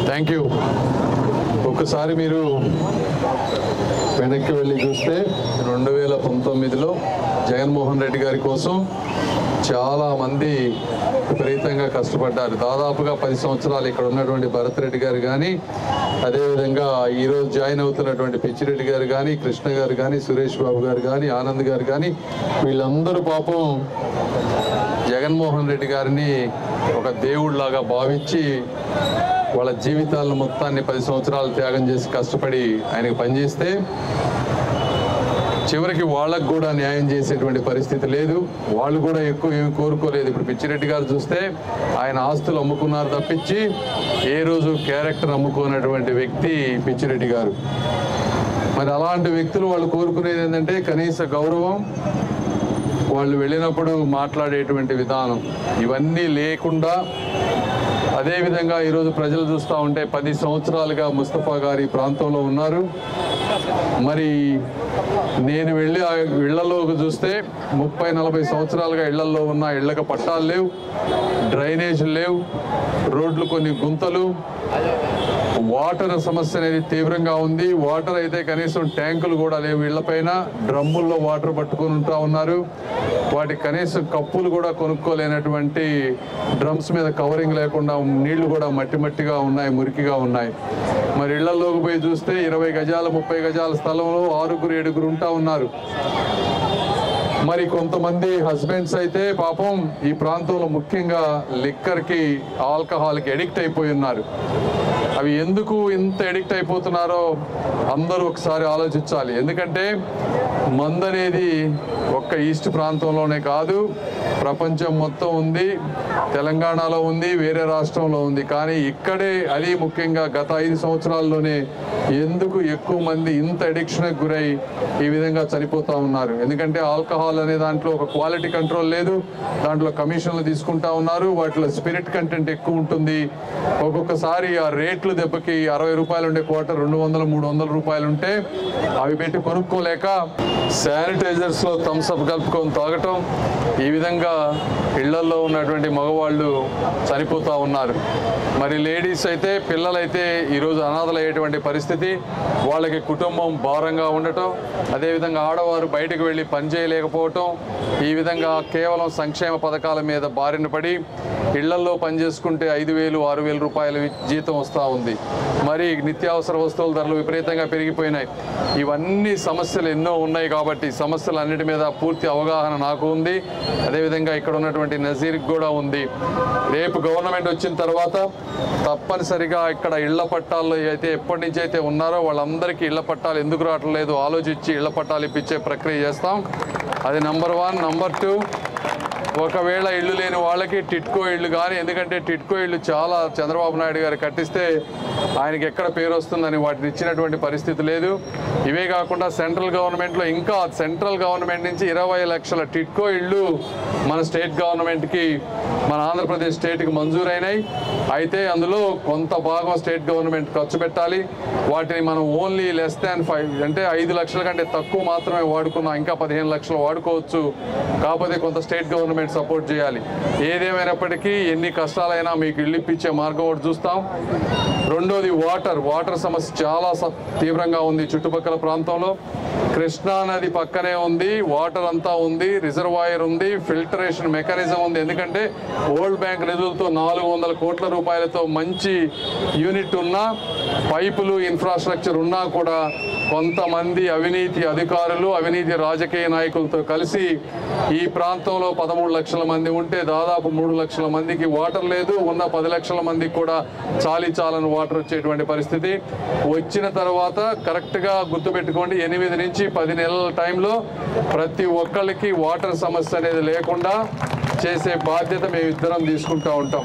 Thank you. ఒక్కసారి మీరు వెనక్కి వెళ్ళి చూస్తే 2019లో జగన్మోహన్ రెడ్డి గారి కోసం చాలామంది విపరీతంగా కష్టపడ్డారు. దాదాపుగా 10 సంవత్సరాలు ఇక్కడ ఉన్నటువంటి భరత్ రెడ్డి గారు కానీ, అదేవిధంగా ఈరోజు జాయిన్ అవుతున్నటువంటి పిచ్చిరెడ్డి గారు కానీ, కృష్ణ గారు కానీ, సురేష్ బాబు గారు కానీ, ఆనంద్ గారు కానీ, వీళ్ళందరూ పాపం జగన్మోహన్ రెడ్డి గారిని ఒక దేవుడిలాగా భావించి వాళ్ళ జీవితాలను మొత్తాన్ని 10 సంవత్సరాలు త్యాగం చేసి కష్టపడి ఆయనకు పనిచేస్తే చివరికి వాళ్ళకు కూడా న్యాయం చేసేటువంటి పరిస్థితి లేదు. వాళ్ళు కూడా ఎక్కువ ఏమి కోరుకోలేదు. ఇప్పుడు పిచ్చిరెడ్డి గారు చూస్తే ఆయన ఆస్తులు అమ్ముకున్నారు తప్పించి ఏ రోజు క్యారెక్టర్ అమ్ముకున్నటువంటి వ్యక్తి పిచ్చిరెడ్డి గారు. మరి అలాంటి వ్యక్తులు వాళ్ళు కోరుకునేది ఏంటంటే కనీస గౌరవం, వాళ్ళు వెళ్ళినప్పుడు మాట్లాడేటువంటి విధానం, ఇవన్నీ లేకుండా అదేవిధంగా ఈరోజు ప్రజలు చూస్తూ ఉంటే 10 సంవత్సరాలుగా ముస్తఫా గారి ప్రాంతంలో ఉన్నారు. మరి నేను వెళ్ళి ఆ ఇళ్లలోకి చూస్తే 30-40 సంవత్సరాలుగా ఇళ్లలో ఉన్న ఇళ్లకు పట్టాలు లేవు, డ్రైనేజీలు లేవు, రోడ్లు కొన్ని గుంతలు, వాటర్ సమస్య అనేది తీవ్రంగా ఉంది. వాటర్ అయితే కనీసం ట్యాంకులు కూడా లేవు ఇళ్లపైన, డ్రమ్ముల్లో వాటర్ పట్టుకొని ఉంటా ఉన్నారు. వాటికి కనీసం కప్పులు కూడా కొనుక్కోలేనటువంటి డ్రమ్స్ మీద కవరింగ్ లేకుండా నీళ్లు కూడా మట్టి మట్టిగా ఉన్నాయి, మురికిగా ఉన్నాయి. మరి ఇళ్లలోకి పోయి చూస్తే 20 గజాల 30 గజాల స్థలంలో 6-7 ఉంటా ఉన్నారు. మరి కొంతమంది హస్బెండ్స్ అయితే పాపం ఈ ప్రాంతంలో ముఖ్యంగా లిక్కర్కి, ఆల్కహాల్కి ఎడిక్ట్ అయిపోయి ఉన్నారు. అవి ఎందుకు ఇంత ఎడిక్ట్ అయిపోతున్నారో అందరూ ఒకసారి ఆలోచించాలి. ఎందుకంటే మందు అనేది ఒక్క ఈస్ట్ ప్రాంతంలోనే కాదు, ప్రపంచం మొత్తం ఉంది, తెలంగాణలో ఉంది, వేరే రాష్ట్రంలో ఉంది. కానీ ఇక్కడే అది ముఖ్యంగా గత 5 సంవత్సరాల్లోనే ఎందుకు ఎక్కువ మంది ఇంత అడిక్షన్కి గురై ఈ విధంగా చనిపోతూ ఉన్నారు. ఎందుకంటే ఆల్కహాల్ అనే దాంట్లో ఒక క్వాలిటీ కంట్రోల్ లేదు, దాంట్లో కమిషన్లు తీసుకుంటా ఉన్నారు, వాటిలో స్పిరిట్ కంటెంట్ ఎక్కువ ఉంటుంది. ఒక్కొక్కసారి ఆ రేట్లు దెబ్బకి 60 రూపాయలు ఉండే క్వార్టర్ 200-300 రూపాయలు ఉంటే అవి పెట్టి కొనుక్కోలేక శానిటైజర్స్లో థమ్స్అప్ కలుపుకొని తాగటం, ఈ విధంగా ఇళ్లల్లో ఉన్నటువంటి మగవాళ్ళు చనిపోతూ ఉన్నారు. మరి లేడీస్ అయితే, పిల్లలైతే ఈరోజు అనాథలు అయ్యేటువంటి పరిస్థితి, వాళ్ళకి కుటుంబం భారంగా ఉండటం, అదేవిధంగా ఆడవారు బయటకు వెళ్ళి పని చేయలేకపోవటం, ఈ విధంగా కేవలం సంక్షేమ పథకాల మీద బారిన పడి ఇళ్లల్లో పనిచేసుకుంటే 5,000-6,000 రూపాయల జీతం వస్తూ ఉంది. మరి నిత్యావసర వస్తువుల ధరలు విపరీతంగా పెరిగిపోయినాయి. ఇవన్నీ సమస్యలు ఎన్నో ఉన్నాయి కాబట్టి సమస్యలన్నిటి మీద పూర్తి అవగాహన నాకు ఉంది, అదేవిధంగా ఇక్కడ ఉన్నటువంటి నజీర్కి కూడా ఉంది. రేపు గవర్నమెంట్ వచ్చిన తర్వాత తప్పనిసరిగా ఇక్కడ ఇళ్ల పట్టాల్లో అయితే ఎప్పటి నుంచి అయితే ఉన్నారో వాళ్ళందరికీ ఇళ్ల పట్టాలు ఎందుకు రావట్లేదు ఆలోచించి ఇళ్ల పట్టాలు ఇప్పించే ప్రక్రియ చేస్తాం. అది నెంబర్ 1. నెంబర్ 2, ఒకవేళ ఇళ్ళు లేని వాళ్ళకి టిట్కో ఇళ్ళు కానీ, ఎందుకంటే టిట్కో ఇళ్ళు చాలా చంద్రబాబు నాయుడు గారు కట్టిస్తే ఆయనకి ఎక్కడ పేరు వస్తుందని వాటిని ఇచ్చినటువంటి పరిస్థితి లేదు. ఇవే కాకుండా సెంట్రల్ గవర్నమెంట్లో ఇంకా సెంట్రల్ గవర్నమెంట్ నుంచి 20 లక్షల టిట్కో ఇళ్ళు మన స్టేట్ గవర్నమెంట్కి, మన ఆంధ్రప్రదేశ్ స్టేట్కి మంజూరైనాయి. అయితే అందులో కొంత భాగం స్టేట్ గవర్నమెంట్ ఖర్చు పెట్టాలి. వాటిని మనం ఓన్లీ లెస్ దాన్ 5 అంటే 5 లక్షల కంటే తక్కువ మాత్రమే వాడుకున్నాం, ఇంకా 15 లక్షలు వాడుకోవచ్చు. కాకపోతే కొంత స్టేట్ గవర్నమెంట్ సపోర్ట్ చేయాలి. ఏదేమైనప్పటికీ ఎన్ని కష్టాలైనా మీకు ఇల్లు ఇప్పించే మార్గం ఒకటి చూస్తాం. రెండోది వాటర్ సమస్య చాలా తీవ్రంగా ఉంది చుట్టుపక్కల ప్రాంతంలో. కృష్ణా నది పక్కనే ఉంది, వాటర్ అంతా ఉంది, రిజర్వాయర్ ఉంది, ఫిల్టరేషన్ మెకానిజం ఉంది. ఎందుకంటే వరల్డ్ బ్యాంక్ నిధులతో 400 కోట్ల రూపాయలతో మంచి యూనిట్ ఉన్నా, పైపులు ఇన్ఫ్రాస్ట్రక్చర్ ఉన్నా కూడా కొంతమంది అవినీతి అధికారులు, అవినీతి రాజకీయ నాయకులతో కలిసి ఈ ప్రాంతంలో 13 లక్షల మంది ఉంటే దాదాపు 3 లక్షల మందికి వాటర్ లేదు. ఉన్న 10 లక్షల మందికి కూడా చాలని వాటర్ వచ్చేటువంటి పరిస్థితి వచ్చిన తర్వాత కరెక్ట్గా గుర్తుపెట్టుకోండి, 8 నుంచి 10 నెలల టైంలో ప్రతి ఒక్కళ్ళకి వాటర్ సమస్య అనేది లేకుండా చేసే బాధ్యత మేమిద్దరం తీసుకుంటూ ఉంటాం.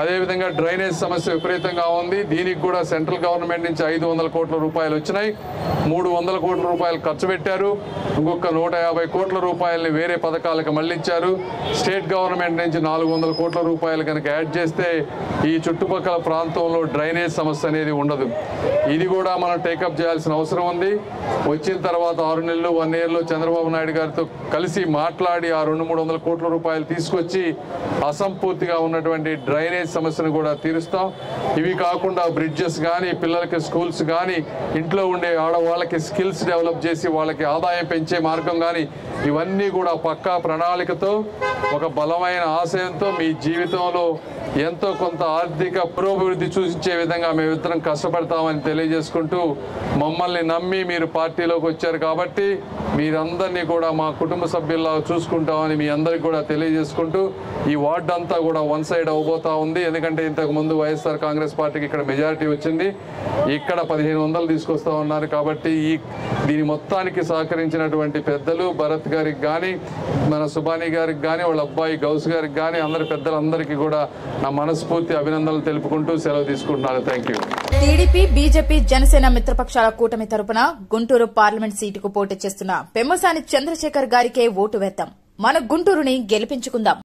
అదేవిధంగా డ్రైనేజ్ సమస్య విపరీతంగా ఉంది. దీనికి కూడా సెంట్రల్ గవర్నమెంట్ నుంచి 500 కోట్ల రూపాయలు వచ్చినాయి, 300 కోట్ల రూపాయలు ఖర్చు పెట్టారు, ఇంకొక 150 కోట్ల రూపాయలని వేరే పథకాలకు మళ్లించారు. స్టేట్ గవర్నమెంట్ నుంచి 400 కోట్ల రూపాయలు కనుక యాడ్ చేస్తే ఈ చుట్టుపక్కల ప్రాంతంలో డ్రైనేజ్ సమస్య అనేది ఉండదు. ఇది కూడా మనం టేకప్ చేయాల్సిన అవసరం ఉంది. వచ్చిన తర్వాత 6 నెలలు 1 ఇయర్లో చంద్రబాబు నాయుడు గారితో కలిసి మాట్లాడి ఆ 200-300 కోట్ల రూపాయలు తీసుకొచ్చి అసంపూర్తిగా ఉన్నటువంటి డ్రైనేజ్ సమస్యను కూడా తీరుస్తాం. ఇవి కాకుండా బ్రిడ్జెస్ కానీ, పిల్లలకి స్కూల్స్ కానీ, ఇంట్లో ఉండే ఆడవాళ్ళకి స్కిల్స్ డెవలప్ చేసి వాళ్ళకి ఆదాయం పెంచే మార్గం కానీ, ఇవన్నీ కూడా పక్కా ప్రణాళికతో, ఒక బలమైన ఆశయంతో మీ జీవితంలో ఎంతో కొంత ఆర్థిక పురోభివృద్ధి సూచించే విధంగా మేమిద్దరం కష్టపడతామని తెలియజేసుకుంటూ, మమ్మల్ని నమ్మి మీరు పార్టీలోకి వచ్చారు కాబట్టి మీరందరినీ కూడా మా కుటుంబ సభ్యుల్లా చూసుకుంటామని మీ అందరికీ కూడా తెలియజేసుకుంటూ, ఈ వార్డు అంతా కూడా వన్ సైడ్ అవబోతా ఉంది. ఎందుకంటే ఇంతకు ముందు వైఎస్ఆర్ కాంగ్రెస్ పార్టీకి ఇక్కడ మెజారిటీ వచ్చింది, ఇక్కడ 1500 తీసుకొస్తా ఉన్నారు. కాబట్టి దీని మొత్తానికి సహకరించినటువంటి పెద్దలు భరత్ గారికి కానీ, మన సుబానీ గారికి కానీ, వాళ్ళ అబ్బాయి గౌస్ గారికి కానీ, అందరి పెద్దలందరికీ కూడా నా మనస్ఫూర్తి అభినందనలు తెలుపుకుంటూ సెలవు తీసుకుంటున్నాను. Thank you. TDP, BJP, Janasena మిత్రపక్షాల కూటమి తరపున గుంటూరు పార్లమెంట్ సీటుకు పోటీ చేస్తున్న పెమ్మసాని చంద్రశేఖర్ గారికే ఓటు వేద్దాం. మన గుంటూరుని గెలిపించుకుందాం.